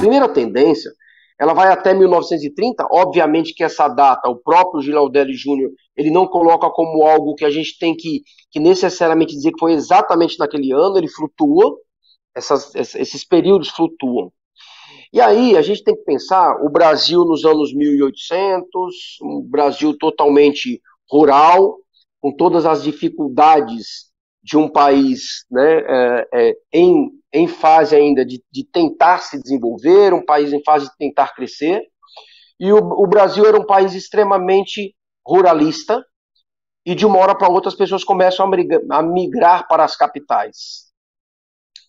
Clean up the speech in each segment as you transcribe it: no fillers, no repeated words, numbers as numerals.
primeira tendência, ela vai até 1930, obviamente que essa data, o próprio Giraldelli Júnior, ele não coloca como algo que a gente tem que necessariamente dizer que foi exatamente naquele ano, ele flutua, esses períodos flutuam. E aí a gente tem que pensar o Brasil nos anos 1800, um Brasil totalmente rural, com todas as dificuldades de um país, né, em fase ainda de tentar se desenvolver, um país em fase de tentar crescer, e o Brasil era um país extremamente ruralista, e de uma hora para outra as pessoas começam a migrar para as capitais.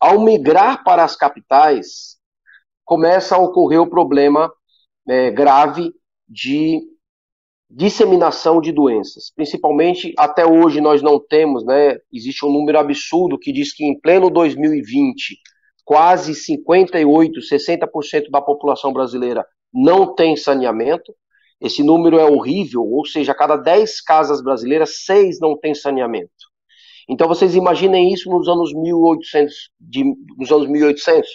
Ao migrar para as capitais, começa a ocorrer o problema grave de disseminação de doenças. Principalmente, até hoje nós não temos, né, existe um número absurdo que diz que em pleno 2020, quase 58%, 60% da população brasileira não tem saneamento. Esse número é horrível, ou seja, a cada 10 casas brasileiras, 6 não tem saneamento. Então vocês imaginem isso nos anos 1800, nos anos 1800,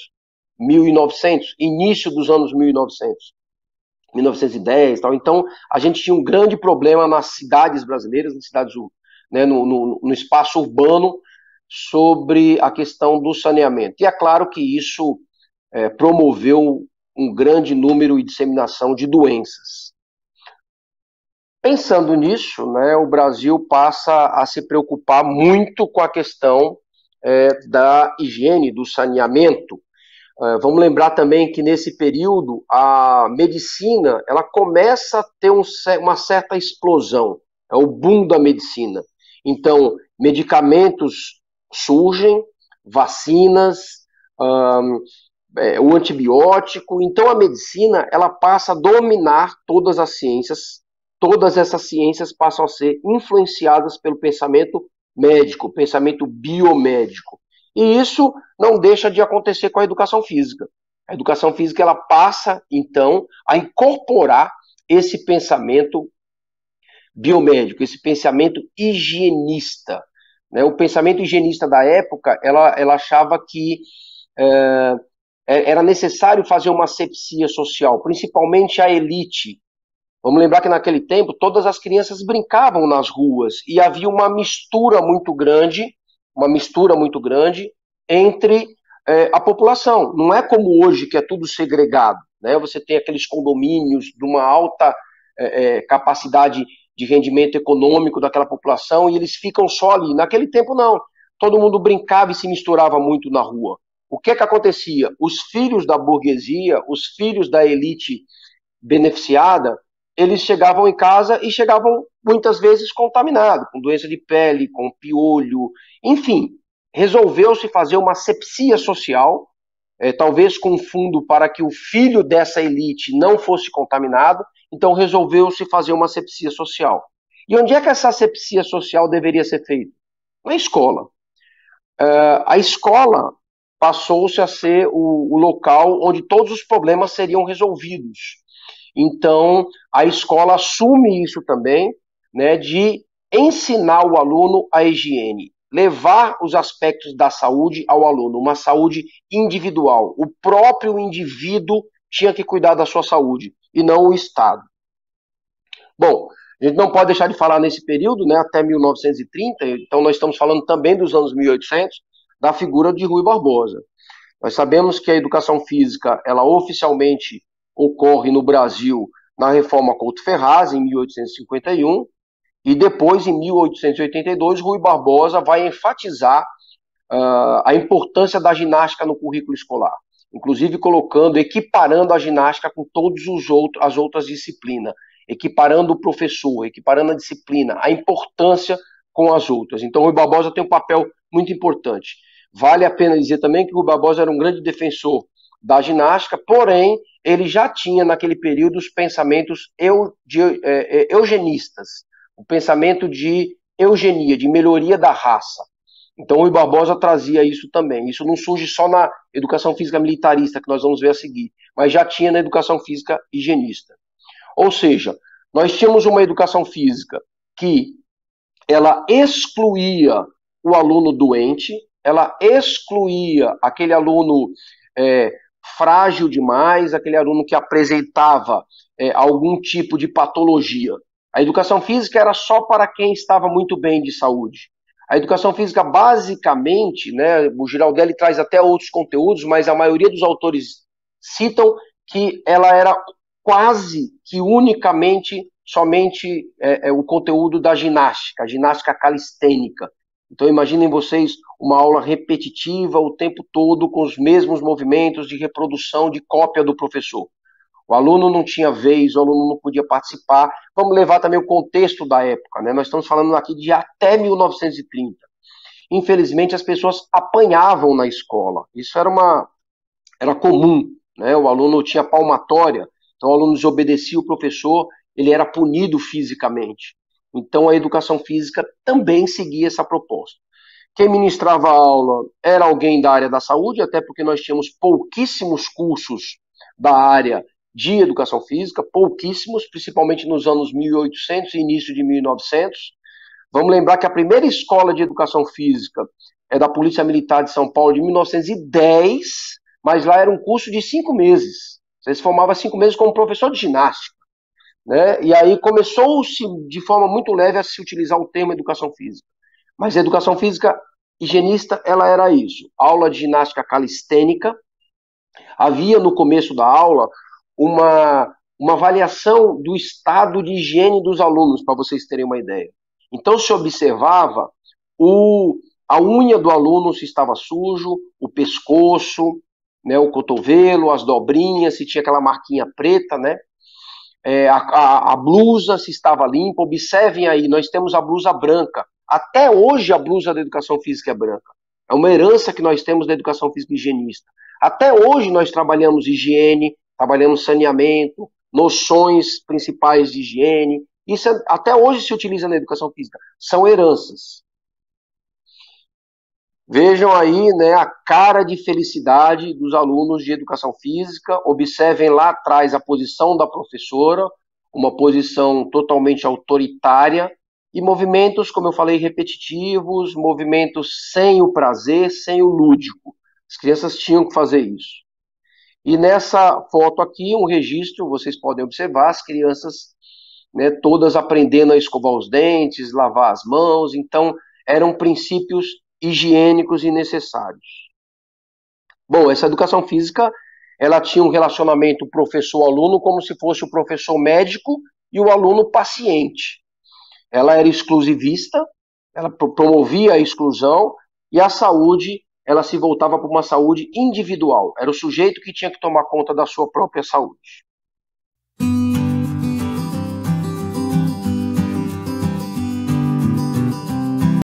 1900, início dos anos 1900, 1910 e tal. Então a gente tinha um grande problema nas cidades brasileiras, nas cidades, né, no espaço urbano, sobre a questão do saneamento. E é claro que isso promoveu um grande número e disseminação de doenças. Pensando nisso, né, o Brasil passa a se preocupar muito com a questão da higiene, do saneamento. Vamos lembrar também que nesse período a medicina ela começa a ter uma certa explosão, é o boom da medicina. Então, medicamentos surgem, vacinas, o antibiótico. Então, a medicina ela passa a dominar todas as ciências. Todas essas ciências passam a ser influenciadas pelo pensamento médico, pensamento biomédico. E isso não deixa de acontecer com a educação física. A educação física ela passa, então, a incorporar esse pensamento biomédico, esse pensamento higienista. Né? O pensamento higienista da época, ela achava que era necessário fazer uma asepsia social, principalmente a elite. Vamos lembrar que naquele tempo todas as crianças brincavam nas ruas e havia uma mistura muito grande entre a população. Não é como hoje que é tudo segregado, né? Você tem aqueles condomínios de uma alta capacidade de rendimento econômico daquela população e eles ficam só ali. Naquele tempo não, todo mundo brincava e se misturava muito na rua. O que acontecia? Os filhos da burguesia, os filhos da elite beneficiada, eles chegavam em casa e chegavam muitas vezes contaminados, com doença de pele, com piolho, enfim, resolveu-se fazer uma asepsia social, talvez com fundo para que o filho dessa elite não fosse contaminado, então resolveu-se fazer uma asepsia social. E onde é que essa asepsia social deveria ser feita? Na escola. A escola passou-se a ser o local onde todos os problemas seriam resolvidos. Então, a escola assume isso também, né, de ensinar o aluno a higiene, levar os aspectos da saúde ao aluno, uma saúde individual. O próprio indivíduo tinha que cuidar da sua saúde, e não o Estado. Bom, a gente não pode deixar de falar nesse período, né, até 1930, então nós estamos falando também dos anos 1800, da figura de Rui Barbosa. Nós sabemos que a educação física, ela oficialmente ocorre no Brasil na Reforma Couto-Ferraz, em 1851, e depois, em 1882, Rui Barbosa vai enfatizar a importância da ginástica no currículo escolar, inclusive equiparando a ginástica com todas as outras disciplinas, equiparando o professor, equiparando a disciplina, a importância com as outras. Então, Rui Barbosa tem um papel muito importante. Vale a pena dizer também que Rui Barbosa era um grande defensor da ginástica, porém, ele já tinha naquele período os pensamentos eugenistas, o pensamento de eugenia, de melhoria da raça. Então, Rui Barbosa trazia isso também. Isso não surge só na educação física militarista, que nós vamos ver a seguir, mas já tinha na educação física higienista. Ou seja, nós tínhamos uma educação física que ela excluía o aluno doente, ela excluía aquele aluno frágil demais, aquele aluno que apresentava algum tipo de patologia. A educação física era só para quem estava muito bem de saúde. A educação física, basicamente, né, o Giraldelli traz até outros conteúdos, mas a maioria dos autores citam que ela era quase que unicamente, somente o conteúdo da ginástica, a ginástica calistênica. Então imaginem vocês uma aula repetitiva o tempo todo com os mesmos movimentos de reprodução, de cópia do professor. O aluno não tinha vez, o aluno não podia participar. Vamos levar também o contexto da época, né? Nós estamos falando aqui de até 1930. Infelizmente, as pessoas apanhavam na escola. Isso era comum, né? O aluno tinha palmatória, então o aluno desobedecia o professor, ele era punido fisicamente. Então a educação física também seguia essa proposta. Quem ministrava a aula era alguém da área da saúde, até porque nós tínhamos pouquíssimos cursos da área de educação física, pouquíssimos, principalmente nos anos 1800 e início de 1900. Vamos lembrar que a primeira escola de educação física é da Polícia Militar de São Paulo de 1910, mas lá era um curso de 5 meses. Você se formava 5 meses como professor de ginástica, né? E aí começou-se de forma muito leve a se utilizar o termo educação física. Mas a educação física higienista, ela era isso. Aula de ginástica calistênica. Havia no começo da aula uma avaliação do estado de higiene dos alunos, para vocês terem uma ideia. Então se observava a unha do aluno se estava sujo, o pescoço, né, o cotovelo, as dobrinhas, se tinha aquela marquinha preta, né? A blusa se estava limpa. Observem aí, nós temos a blusa branca. Até hoje a blusa da educação física é branca. É uma herança que nós temos da educação física higienista. Até hoje nós trabalhamos higiene, trabalhamos saneamento, noções principais de higiene. Isso até hoje se utiliza na educação física. São heranças. Vejam aí, né, a cara de felicidade dos alunos de educação física. Observem lá atrás a posição da professora, uma posição totalmente autoritária, e movimentos, como eu falei, repetitivos, movimentos sem o prazer, sem o lúdico. As crianças tinham que fazer isso. E nessa foto aqui, um registro, vocês podem observar as crianças, né, todas aprendendo a escovar os dentes, lavar as mãos. Então, eram princípios higiênicos e necessários. Bom, essa educação física, ela tinha um relacionamento professor-aluno como se fosse o professor médico e o aluno paciente. Ela era exclusivista, ela promovia a exclusão, e a saúde, ela se voltava para uma saúde individual. Era o sujeito que tinha que tomar conta da sua própria saúde.